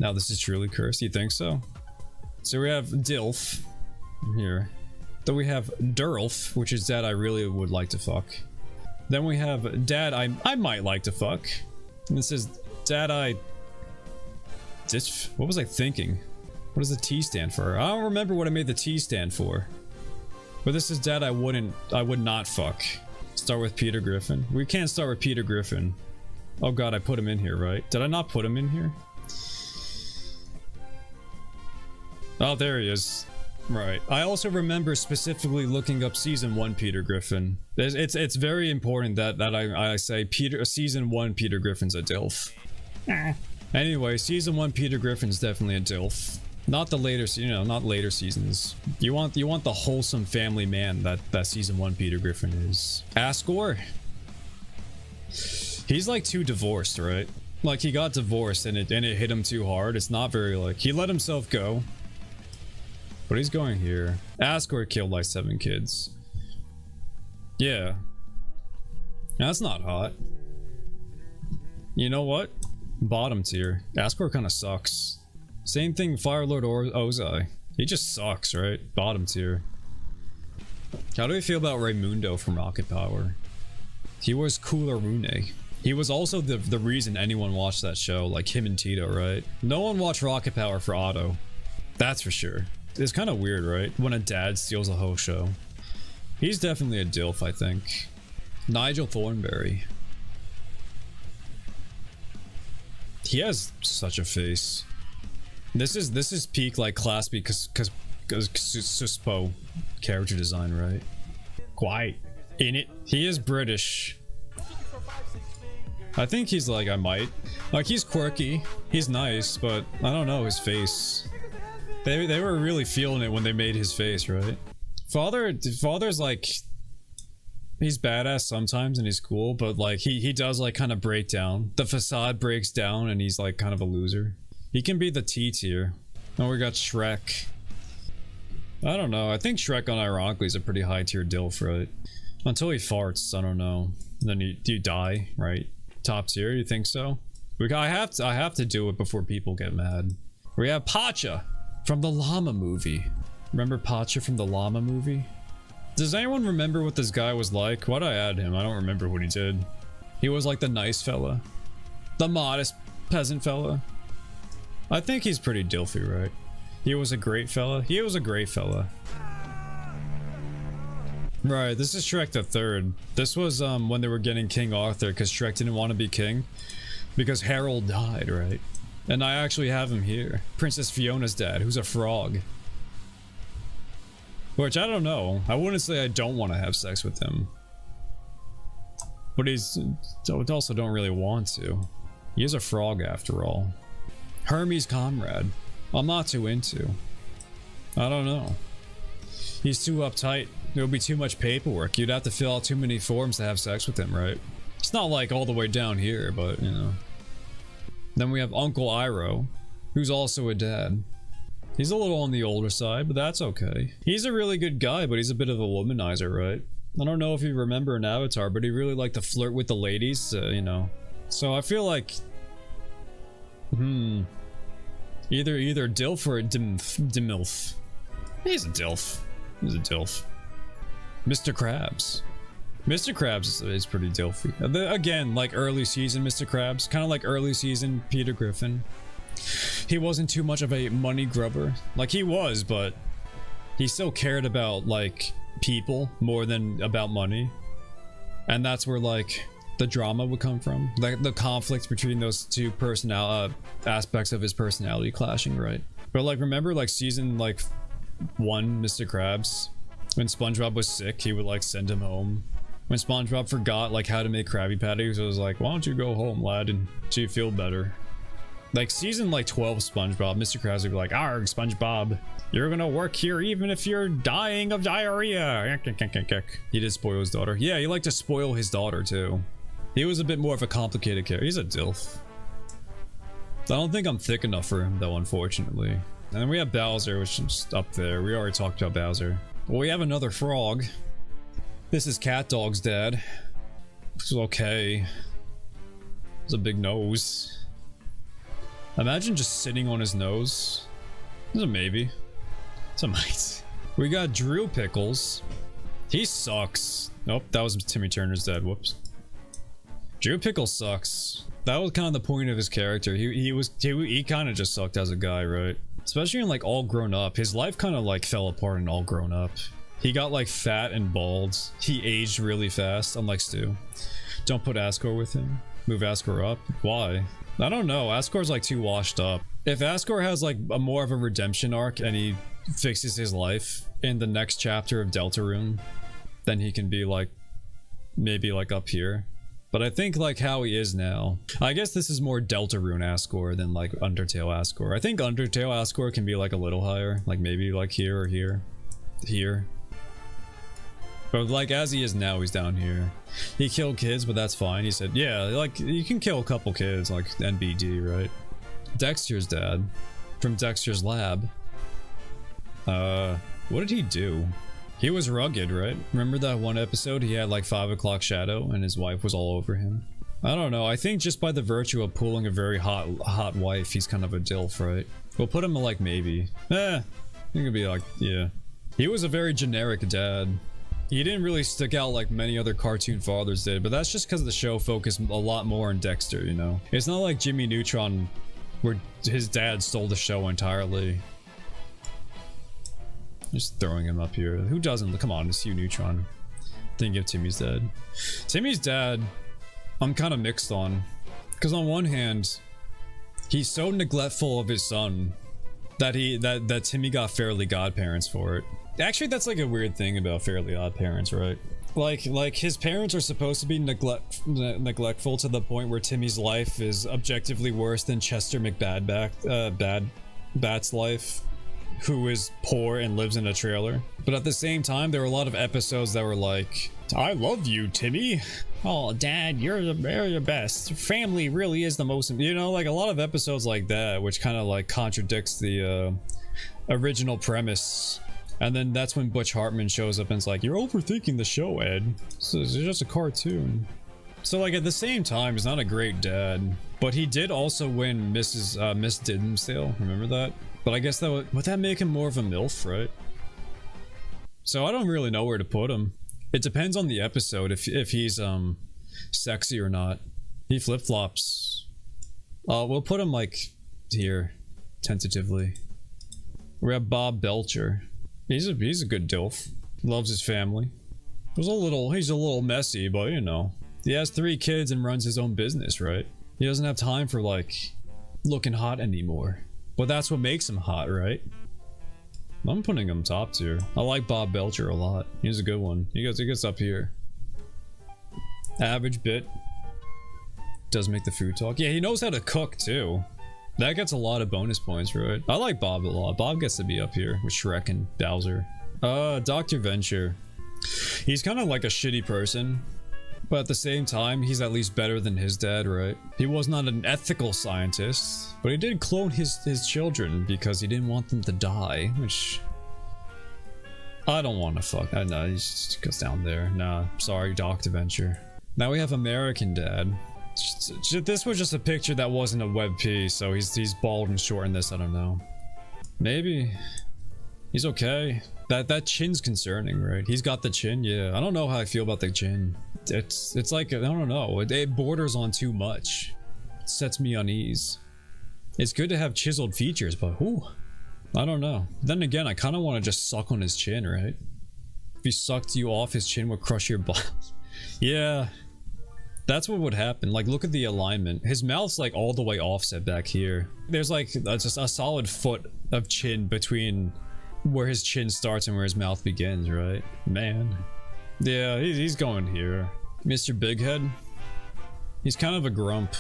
Now this is truly cursed. You think so? So we have Dilf here. Then we have Durlf, which is dad I really would like to fuck. Then we have dad I might like to fuck. And this is dad what was I thinking? What does the T stand for? I don't remember what I made the T stand for. But this is dad I would not fuck. Start with Peter Griffin. We can't start with Peter Griffin. Oh god, I put him in here, right? Did I not put him in here? Oh, there he is. Right. I also remember specifically looking up season 1 Peter Griffin. It's very important that I say season 1 Peter Griffin's a DILF. Anyway, season 1 Peter Griffin's definitely a DILF. Not the later, not later seasons. You want the wholesome family man that season 1 Peter Griffin is. Asgore? He's like too divorced, right? Like he got divorced and it hit him too hard. It's not very like he let himself go. But he's going here. Asgore killed like 7 kids. Yeah. That's not hot. You know what? Bottom tier. Asgore kind of sucks. Same thing Firelord or Ozai. He just sucks, right? Bottom tier. How do we feel about Raimundo from Rocket Power? He was Cooler Rune. He was also the reason anyone watched that show, like him and Tito, right? No one watched Rocket Power for Otto. That's for sure. It's kind of weird, right? When a dad steals a whole show. He's definitely a DILF, I think. Nigel Thornberry. He has such a face. This is peak like Class B cause Suspo character design, right? Quite in it. He is British. I think he's like like he's quirky. He's nice, but I don't know his face. They were really feeling it when they made his face, right? Father's like he's badass sometimes and he's cool, but like he does like kind of break down. The facade breaks down and he's like kind of a loser. He can be the T tier. Oh, we got Shrek. I don't know. I think Shrek unironically is a pretty high tier DILF, right? Until he farts, I don't know. And then you die, right? Top tier, you think so? I have to do it before people get mad. We have Pacha from the Llama movie. Remember Pacha from the Llama movie? Does anyone remember what this guy was like? Why'd I add him? I don't remember what he did. He was like the nice fella. The modest peasant fella. I think he's pretty DILFy, right? He was a great fella. He was a great fella. Right, this is Shrek the Third. This was when they were getting King Arthur because Shrek didn't want to be king because Harold died, right? And I actually have him here. Princess Fiona's dad, who's a frog. Which I don't know. I wouldn't say I don't want to have sex with him. But I also don't really want to. He is a frog after all. Hermes' comrade. I'm not too into. I don't know. He's too uptight. It would be too much paperwork. You'd have to fill out too many forms to have sex with him, right? It's not like all the way down here, but you know. Then we have Uncle Iroh, who's also a dad. He's a little on the older side, but that's okay. He's a really good guy, but he's a bit of a womanizer, right? I don't know if you remember in Avatar, but he really liked to flirt with the ladies, you know. So I feel like... Either DILF or DIMILF. He's a DILF. He's a DILF. Mr. Krabs. Mr. Krabs is pretty DILFy. Again, like early season Mr. Krabs. Kind of like early season Peter Griffin. He wasn't too much of a money grubber. Like he was, but he still cared about like people more than about money. And that's where like the drama would come from. Like the conflict between those two aspects of his personality clashing, right? But like remember like season like 1 Mr. Krabs? When SpongeBob was sick, he would like send him home. When SpongeBob forgot like how to make Krabby Patties, it was like, why don't you go home, lad, and so you feel better. Like season like 12 SpongeBob, Mr. Krabs would be like, arg, SpongeBob, you're gonna work here even if you're dying of diarrhea. He did spoil his daughter. Yeah, he liked to spoil his daughter too. He was a bit more of a complicated character. He's a DILF. I don't think I'm thick enough for him though, unfortunately. And then we have Bowser, which is up there. We already talked about Bowser. Well, we have another frog. This is Cat Dog's dad. This is okay. It's a big nose. Imagine just sitting on his nose. It's a maybe. It's a might. We got Drew Pickles. He sucks. Nope, that was Timmy Turner's dad. Whoops. Drew Pickles sucks. That was kind of the point of his character. He kind of just sucked as a guy, right? Especially in like All Grown Up. His life kind of like fell apart in All Grown Up. He got like fat and bald. He aged really fast, unlike Stu. Don't put Asgore with him. Move Asgore up. Why? I don't know. Asgore's like too washed up. If Asgore has like a more of a redemption arc and he fixes his life in the next chapter of Deltarune, then he can be like maybe like up here. But I think like how he is now, I guess this is more Deltarune Asgore than like Undertale Asgore. I think Undertale Asgore can be like a little higher, like maybe like here or here. But like as he is now, he's down here. He killed kids, but that's fine. He said, yeah, like you can kill a couple kids, like NBD, right? Dexter's dad from Dexter's Lab. What did he do? He was rugged, right? Remember that one episode he had like 5 o'clock shadow and his wife was all over him? I don't know. I think just by the virtue of pulling a very hot wife, he's kind of a dilf, right? We'll put him like maybe. I think it'd be like, yeah. He was a very generic dad. He didn't really stick out like many other cartoon fathers did, but that's just because the show focused a lot more on Dexter, you know? It's not like Jimmy Neutron, where his dad stole the show entirely. Just throwing him up here. Who doesn't? Come on, it's Hugh Neutron. Think of Timmy's dad. Timmy's dad, I'm kind of mixed on. Because on one hand, he's so neglectful of his son that that Timmy got Fairly Godparents for it. Actually, that's like a weird thing about Fairly Odd Parents, right? Like his parents are supposed to be neglectful to the point where Timmy's life is objectively worse than Chester Bat's life, who is poor and lives in a trailer. But at the same time, there were a lot of episodes that were like, I love you, Timmy. Oh, Dad, you're the best. Family really is the most, you know, like a lot of episodes like that, which kind of like contradicts the original premise. And then that's when Butch Hartman shows up and is like, you're overthinking the show, Ed. It's just a cartoon. So like at the same time, he's not a great dad, but he did also win Miss Dimmesdale. Remember that? But I guess that would that make him more of a MILF, right? So I don't really know where to put him. It depends on the episode if he's sexy or not. He flip-flops. We'll put him like here, tentatively. We have Bob Belcher. He's a good dilf. Loves his family. He's a little messy, but you know. He has 3 kids and runs his own business, right? He doesn't have time for like looking hot anymore. But that's what makes him hot, right? I'm putting him top tier. I like Bob Belcher a lot. He's a good one. He gets up here. Average bit. Does make the food talk. Yeah, he knows how to cook too. That gets a lot of bonus points, right? I like Bob a lot. Bob gets to be up here with Shrek and Bowser. Dr. Venture. He's kind of like a shitty person, but at the same time, he's at least better than his dad, right? He was not an ethical scientist, but he did clone his children because he didn't want them to die, which I don't want to fuck. No, he just goes down there. Nah, sorry, Dr. Venture. Now we have American Dad. This was just a picture that wasn't a web piece, so he's bald and short in this. I don't know. Maybe he's okay. That chin's concerning, right? He's got the chin. Yeah, I don't know how I feel about the chin. It's like I don't know. It borders on too much. It sets me unease. It's good to have chiseled features, but whew, I don't know. Then again, I kind of want to just suck on his chin, right? If he sucked you off, his chin would crush your balls. Yeah. That's what would happen. Like, look at the alignment. His mouth's like all the way offset back here. There's like just a solid foot of chin between where his chin starts and where his mouth begins, right? Man. Yeah, he's going here. Mr. Bighead. He's kind of a grump.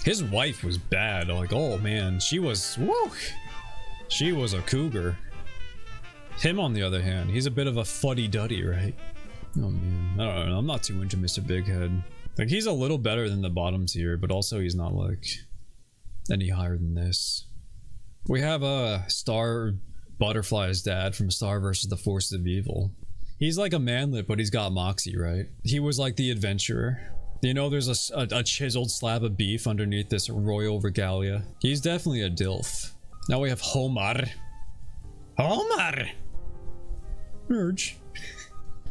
His wife was bad. Like, oh man, she was, woo! She was a cougar. Him, on the other hand, he's a bit of a fuddy-duddy, right? Oh man, I don't know, I'm not too into Mr. Bighead. Like, he's a little better than the bottom tier, but also he's not like any higher than this. We have Star Butterfly's dad from Star vs. the Forces of Evil. He's like a manlet, but he's got moxie, right? He was like the adventurer. You know, there's a chiseled slab of beef underneath this royal regalia. He's definitely a DILF. Now we have Homer. Homer! Urge.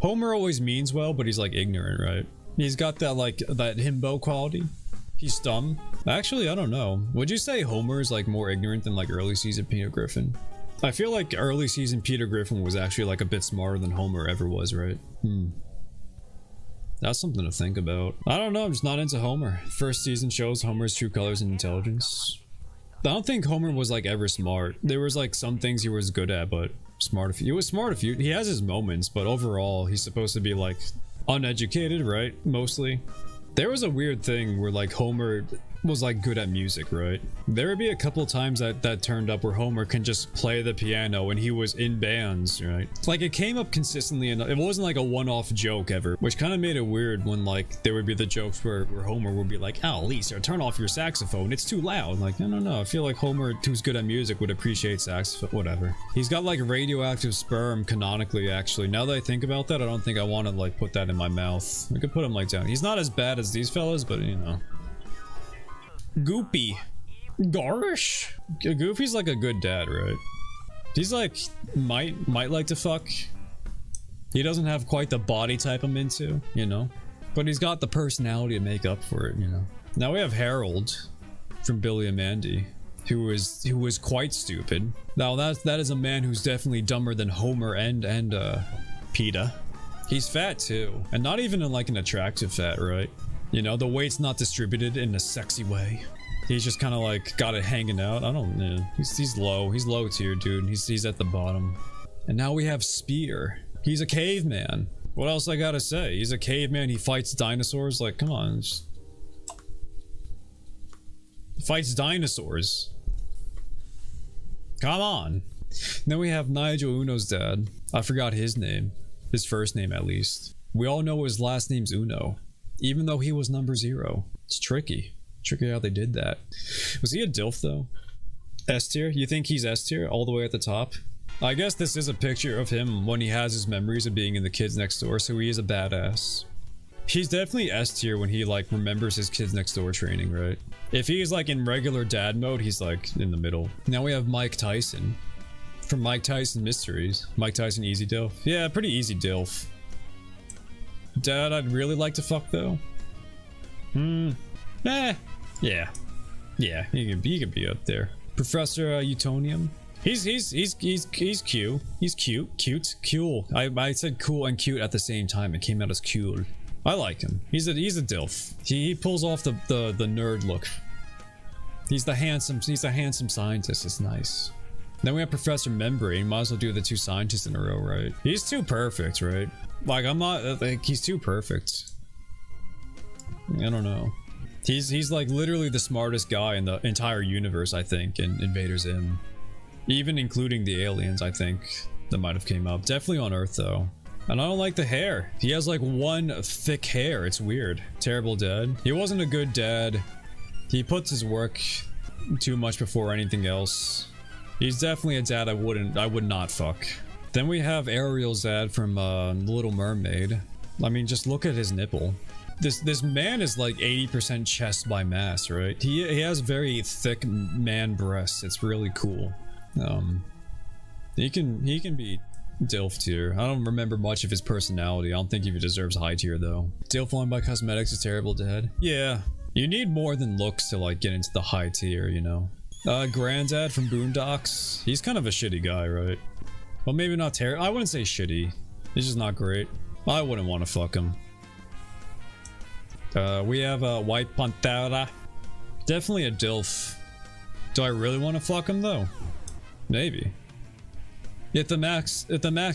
Homer always means well, but he's like ignorant, right? He's got that like, that himbo quality. He's dumb. Actually, I don't know. Would you say Homer is like more ignorant than like early season Peter Griffin? I feel like early season Peter Griffin was actually like a bit smarter than Homer ever was, right? That's something to think about. I don't know, I'm just not into Homer. First season shows Homer's true colors and intelligence. I don't think Homer was like ever smart. There was like some things he was good at, but smart. He was smart. He has his moments, but overall he's supposed to be like uneducated, right? Mostly. There was a weird thing where like Homer was like good at music, right? There would be a couple times that turned up where Homer can just play the piano and he was in bands, right? Like it came up consistently and it wasn't like a one-off joke ever, which kind of made it weird when like there would be the jokes where Homer would be like, oh Lisa, turn off your saxophone, it's too loud. Like, no, I feel like Homer, who's good at music, would appreciate saxophone, whatever. He's got like radioactive sperm canonically, actually. Now that I think about that, I don't think I want to like put that in my mouth. I could put him like down. He's not as bad as these fellas, but you know. Goopy. Garish? Goofy's like a good dad, right? He's like, might like to fuck. He doesn't have quite the body type I'm into, you know? But he's got the personality to make up for it, you know? Now we have Harold from Billy and Mandy, who is quite stupid. Now that is a man who's definitely dumber than Homer and PETA. He's fat too, and not even in like an attractive fat, right? You know, the weight's not distributed in a sexy way. He's just kind of like got it hanging out. I don't know. He's low. He's low tier, dude. He's at the bottom. And now we have Spear. He's a caveman. What else I gotta say? He's a caveman. He fights dinosaurs. Like, come on. Just... fights dinosaurs. Come on. Then we have Nigel Uno's dad. I forgot his name. His first name, at least. We all know his last name's Uno. Even though he was number 0. It's tricky. Tricky how they did that. Was he a DILF though? S tier? You think he's S tier all the way at the top? I guess this is a picture of him when he has his memories of being in the Kids Next Door, so he is a badass. He's definitely S tier when he like remembers his Kids Next Door training, right? If he's like in regular dad mode, he's like in the middle. Now we have Mike Tyson. From Mike Tyson Mysteries. Mike Tyson easy DILF? Yeah, pretty easy DILF. Dad, I'd really like to fuck though. Yeah. He can be up there. Professor Utonium. He's cute. He's cute. Cool. I said cool and cute at the same time. It came out as cool. I like him. He's a DILF. He pulls off the nerd look. He's a handsome scientist. It's nice. Then we have Professor Membrane. Might as well do the 2 scientists in a row, right? He's too perfect, right? Like, I'm not, like, he's too perfect. I don't know. He's like literally the smartest guy in the entire universe, I think, in Invader Zim. Even including the aliens, I think, that might have came up. Definitely on Earth, though. And I don't like the hair. He has like one thick hair. It's weird. Terrible dad. He wasn't a good dad. He puts his work too much before anything else. He's definitely a dad I would not fuck. Then we have Ariel's dad from The Little Mermaid. I mean, just look at his nipple. This man is like 80% chest by mass, right? He has very thick man breasts. It's really cool. He can be DILF tier. I don't remember much of his personality. I don't think he deserves high tier though. DILF line by cosmetics is terrible, dad. Yeah, you need more than looks to like get into the high tier, you know. Granddad from Boondocks. He's kind of a shitty guy, right? Well, maybe not terrible. I wouldn't say shitty. He's just not great. I wouldn't want to fuck him. We have White Pantera. Definitely a DILF. Do I really want to fuck him though? Maybe. If the max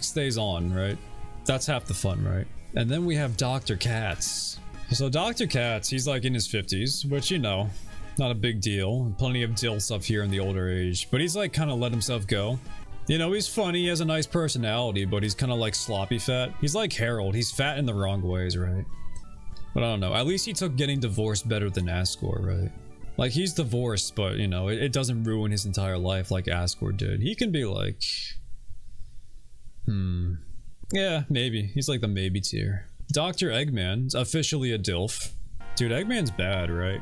stays on, right? That's half the fun, right? And then we have Dr. Katz. So Dr. Katz, he's like in his 50s, which, you know, not a big deal. Plenty of DILFs up here in the older age, but he's like kind of let himself go. You know, he's funny, he has a nice personality, but he's kind of like sloppy fat. He's like Harold, he's fat in the wrong ways, right? But I don't know, at least he took getting divorced better than Asgore, right? Like, he's divorced, but, you know, it doesn't ruin his entire life like Asgore did. He can be like... yeah, maybe. He's like the maybe tier. Dr. Eggman's officially a DILF. Dude, Eggman's bad, right?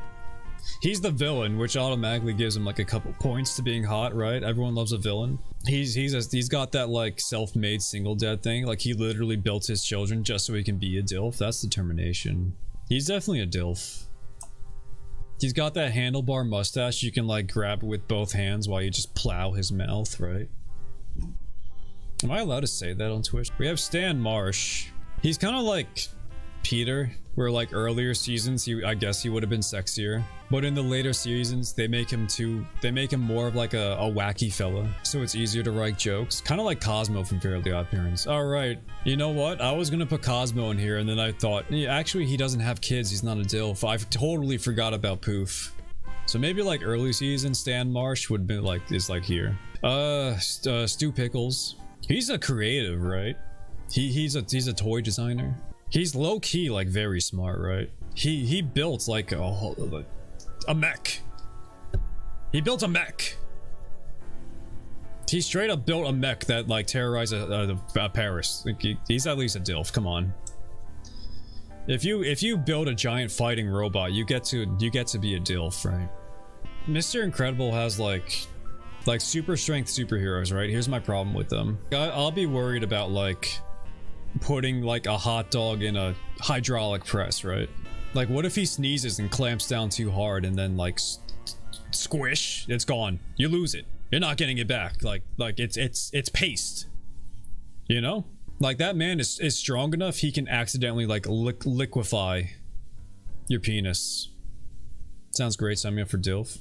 He's the villain, which automatically gives him like a couple points to being hot, right? Everyone loves a villain. He's got that like self-made single dad thing. Like he literally built his children just so he can be a DILF. That's determination. He's definitely a DILF. He's got that handlebar mustache. You can like grab it with both hands while you just plow his mouth, right? Am I allowed to say that on Twitch? We have Stan Marsh. He's kind of like Peter, where like earlier seasons I guess he would have been sexier, but in the later seasons they make him more of like a wacky fella, so it's easier to write jokes, kind of like Cosmo from Fairly Odd Parents. All right, you know what, I was gonna put Cosmo in here and then I thought, yeah, actually he doesn't have kids, he's not a DILF. I totally forgot about Poof. So maybe like early season Stan Marsh would be like, is like here. Stu Pickles, he's a creative, right? He's a toy designer. He's low-key like very smart, right? He built like a mech. He built a mech. He straight up built a mech that like terrorized Paris. Like, he's at least a DILF. Come on. If you build a giant fighting robot, you get to be a DILF, right? Mr. Incredible has like super strength superheroes, right? Here's my problem with them. I'll be worried about like putting like a hot dog in a hydraulic press, right? Like what if he sneezes and clamps down too hard and then like squish, it's gone, you lose it, you're not getting it back. Like it's paste, you know? Like that man is strong enough he can accidentally like liquefy your penis. Sounds great. Sign me up for DILF.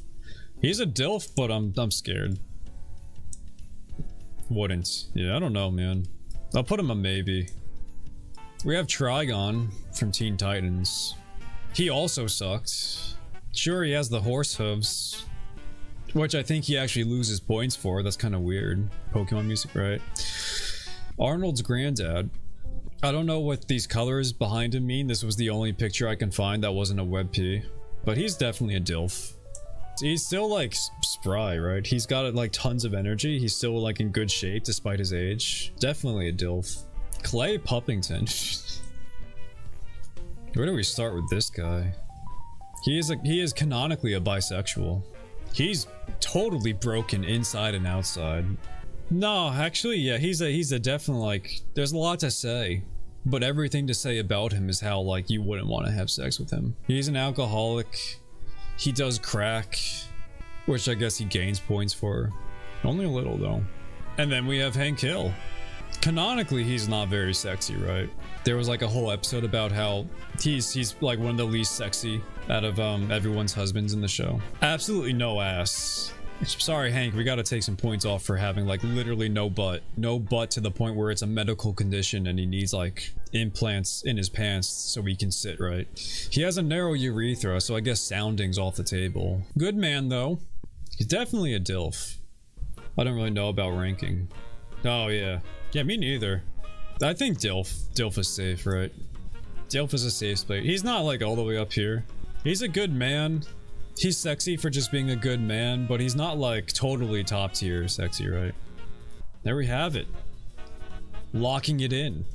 He's a DILF, but I'm scared. Wouldn't. Yeah, I don't know, man. I'll put him a maybe. We have Trigon from Teen Titans. He also sucked. Sure, he has the horse hooves, which I think he actually loses points for. That's kind of weird. Pokemon music, right? Arnold's granddad. I don't know what these colors behind him mean. This was the only picture I can find that wasn't a WebP. But he's definitely a DILF. He's still like spry, right? He's got like tons of energy. He's still like in good shape despite his age. Definitely a DILF. Clay Puppington. Where do we start with this guy? He is canonically a bisexual. He's totally broken inside and outside. No, actually, yeah, he's a definite like. There's a lot to say, but everything to say about him is how like you wouldn't want to have sex with him. He's an alcoholic. He does crack, which I guess he gains points for. Only a little though. And then we have Hank Hill. Canonically, he's not very sexy, right? There was like a whole episode about how he's like one of the least sexy out of everyone's husbands in the show. Absolutely no ass. Sorry, Hank, we gotta take some points off for having like literally no butt. No butt to the point where it's a medical condition and he needs like implants in his pants so he can sit right. He has a narrow urethra, so I guess sounding's off the table. Good man though. He's definitely a DILF. I don't really know about ranking. Oh yeah. Yeah, me neither. I think DILF is safe, right? DILF is a safe spot. He's not like all the way up here. He's a good man. He's sexy for just being a good man, but he's not like totally top tier sexy, right? There we have it. Locking it in.